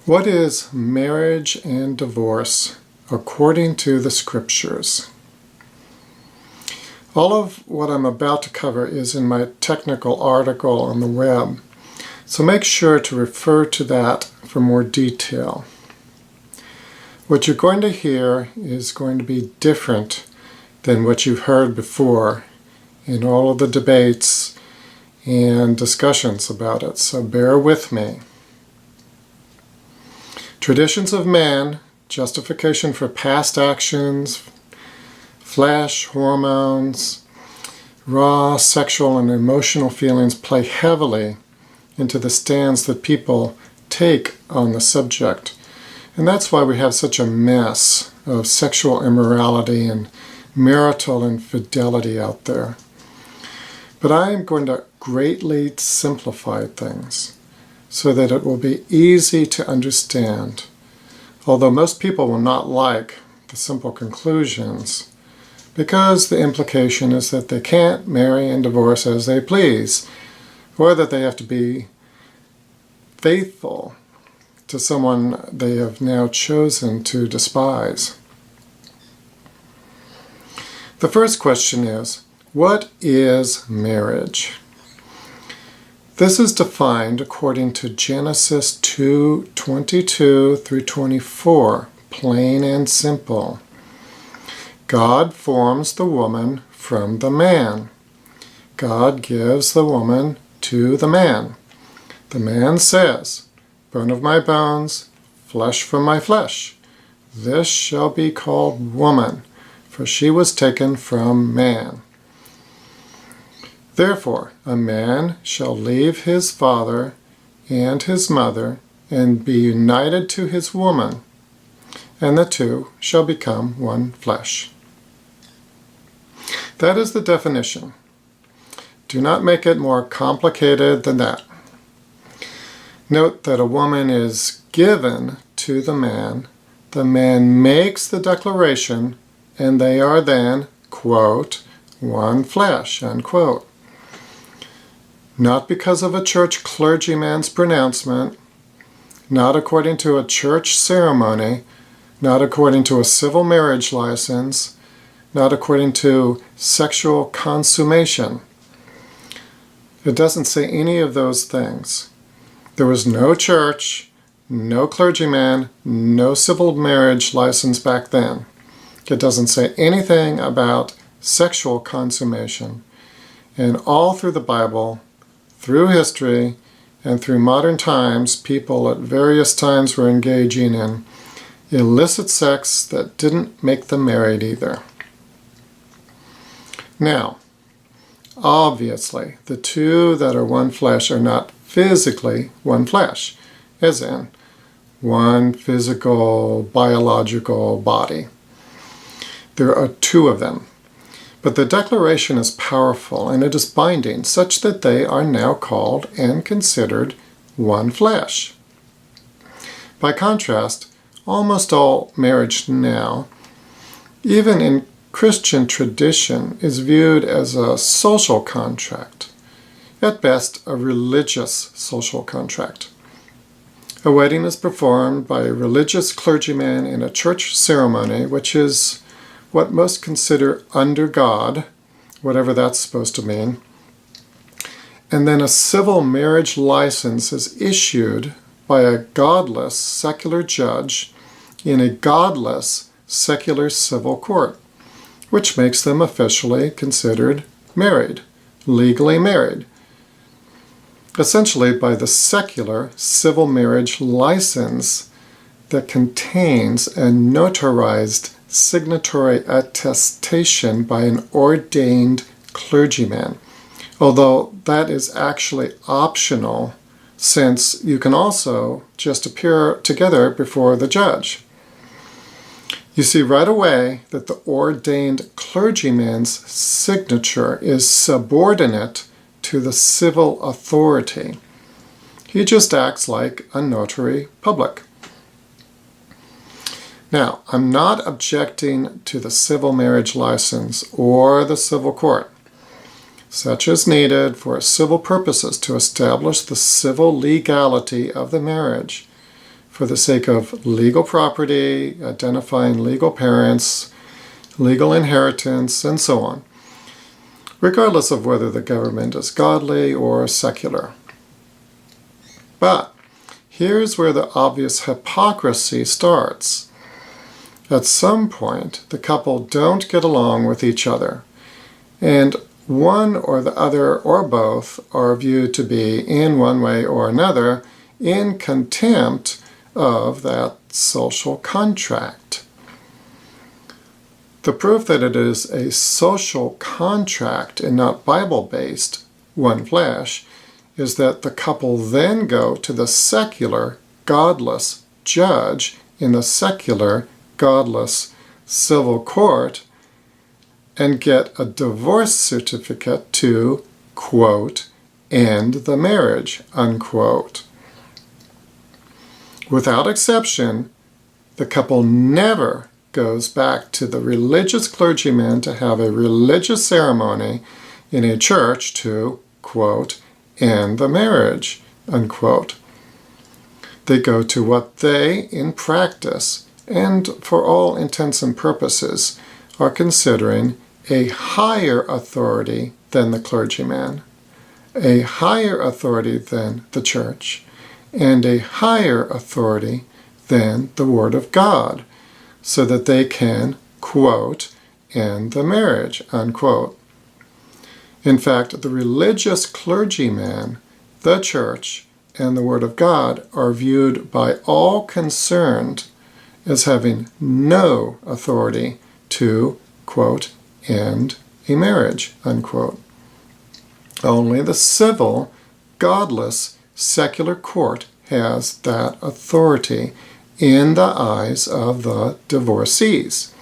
What is marriage and divorce according to the Scriptures? All of what I'm about to cover is in my technical article on the web, so make sure to refer to that for more detail. What you're going to hear is going to be different than what you've heard before in all of the debates and discussions about it, so bear with me. Traditions of man, justification for past actions, flesh, hormones, raw sexual and emotional feelings play heavily into the stands that people take on the subject. And that's why we have such a mess of sexual immorality and marital infidelity out there. But I am going to greatly simplify things so that it will be easy to understand. Although most people will not like the simple conclusions, because the implication is that they can't marry and divorce as they please, or that they have to be faithful to someone they have now chosen to despise. The first question is, what is marriage? This is defined according to Genesis 2:22 through 24, plain and simple. God forms the woman from the man. God gives the woman to the man. The man says, "Bone of my bones, flesh from my flesh. This shall be called woman, for she was taken from man." Therefore, a man shall leave his father and his mother and be united to his woman, and the two shall become one flesh. That is the definition. Do not make it more complicated than that. Note that a woman is given to the man makes the declaration, and they are then, quote, one flesh, unquote. Not because of a church clergyman's pronouncement, not according to a church ceremony, not according to a civil marriage license, not according to sexual consummation. It doesn't say any of those things. There was no church, no clergyman, no civil marriage license back then. It doesn't say anything about sexual consummation. And all through the Bible, through history, and through modern times, people at various times were engaging in illicit sex that didn't make them married either. Now, obviously, the two that are one flesh are not physically one flesh, as in one physical, biological body. There are two of them. But the declaration is powerful and it is binding, such that they are now called and considered one flesh. By contrast, almost all marriage now, even in Christian tradition, is viewed as a social contract, at best a religious social contract. A wedding is performed by a religious clergyman in a church ceremony, which is what most consider under God, whatever that's supposed to mean. And then a civil marriage license is issued by a godless secular judge in a godless secular civil court, which makes them officially considered married, legally married, essentially by the secular civil marriage license that contains a notarized signatory attestation by an ordained clergyman, although that is actually optional, since you can also just appear together before the judge. You see right away that the ordained clergyman's signature is subordinate to the civil authority. He just acts like a notary public. Now, I'm not objecting to the civil marriage license or the civil court. Such is needed for civil purposes to establish the civil legality of the marriage. for the sake of legal property, identifying legal parents, legal inheritance, and so on, regardless of whether the government is godly or secular. But here's where the obvious hypocrisy starts. At some point, the couple don't get along with each other, and one or the other or both are viewed to be, in one way or another, in contempt of that social contract. The proof that it is a social contract and not Bible-based, one flesh, is that the couple then go to the secular, godless judge in the secular, godless civil court and get a divorce certificate to, quote, end the marriage, unquote. Without exception, the couple never goes back to the religious clergyman to have a religious ceremony in a church to, quote, end the marriage, unquote. They go to what they, in practice, and for all intents and purposes, are considering a higher authority than the clergyman, a higher authority than the church, and a higher authority than the Word of God, so that they can, quote, end the marriage, unquote. In fact, the religious clergyman, the church, and the Word of God are viewed by all concerned as having no authority to, quote, end a marriage, unquote. Only the civil, godless, secular court has that authority in the eyes of the divorcees.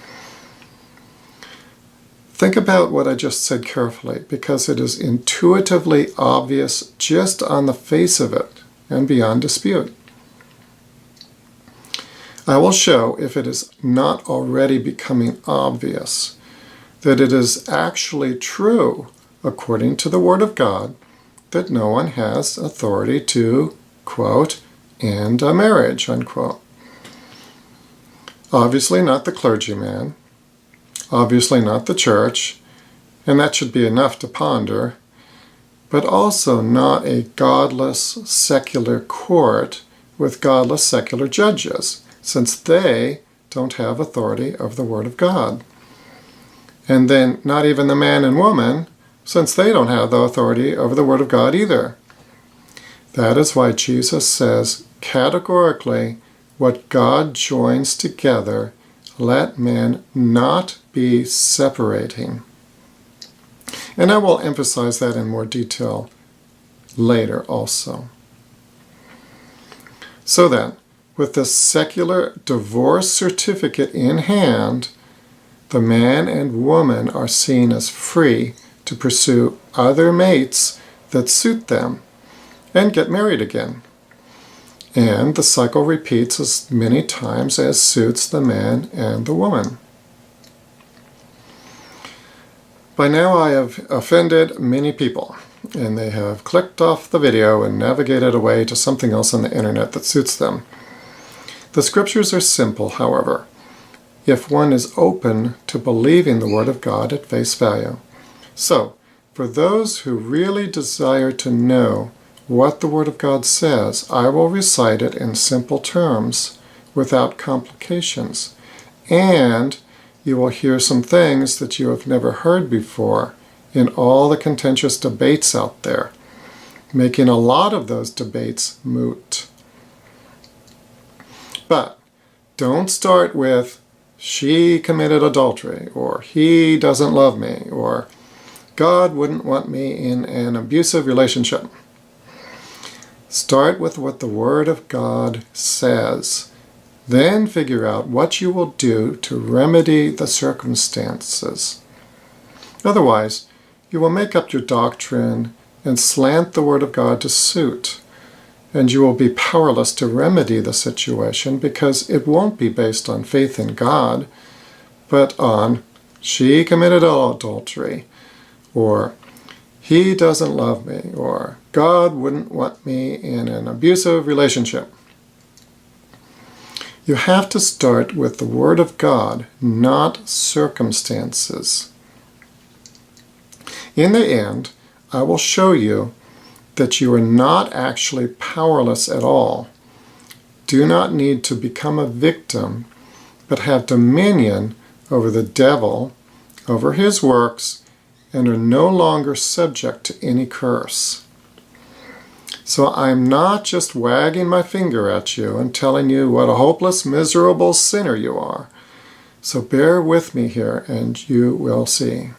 Think about what I just said carefully, because it is intuitively obvious just on the face of it and beyond dispute. I will show, if it is not already becoming obvious, that it is actually true, according to the Word of God, that no one has authority to, quote, end a marriage, unquote. Obviously not the clergyman, obviously not the church, and that should be enough to ponder, but also not a godless secular court with godless secular judges, since they don't have authority over the Word of God. And then not even the man and woman, since they don't have the authority over the Word of God either. That is why Jesus says categorically, what God joins together, let men not be separating. And I will emphasize that in more detail later also. So then, with the secular divorce certificate in hand, the man and woman are seen as free to pursue other mates that suit them and get married again. And the cycle repeats as many times as suits the man and the woman. By now I have offended many people, and they have clicked off the video and navigated away to something else on the internet that suits them. The scriptures are simple, however, if one is open to believing the Word of God at face value. So, for those who really desire to know what the Word of God says, I will recite it in simple terms, without complications. And you will hear some things that you have never heard before in all the contentious debates out there, making a lot of those debates moot. But don't start with, she committed adultery, or he doesn't love me, or God wouldn't want me in an abusive relationship. Start with what the Word of God says. Then figure out what you will do to remedy the circumstances. Otherwise, you will make up your doctrine and slant the Word of God to suit, and you will be powerless to remedy the situation because it won't be based on faith in God, but on she committed adultery, or he doesn't love me, or God wouldn't want me in an abusive relationship. You have to start with the Word of God, not circumstances. In the end, I will show you that you are not actually powerless at all. Do not need to become a victim, but have dominion over the devil, over his works, and are no longer subject to any curse. So I'm not just wagging my finger at you and telling you what a hopeless, miserable sinner you are. So bear with me here and you will see.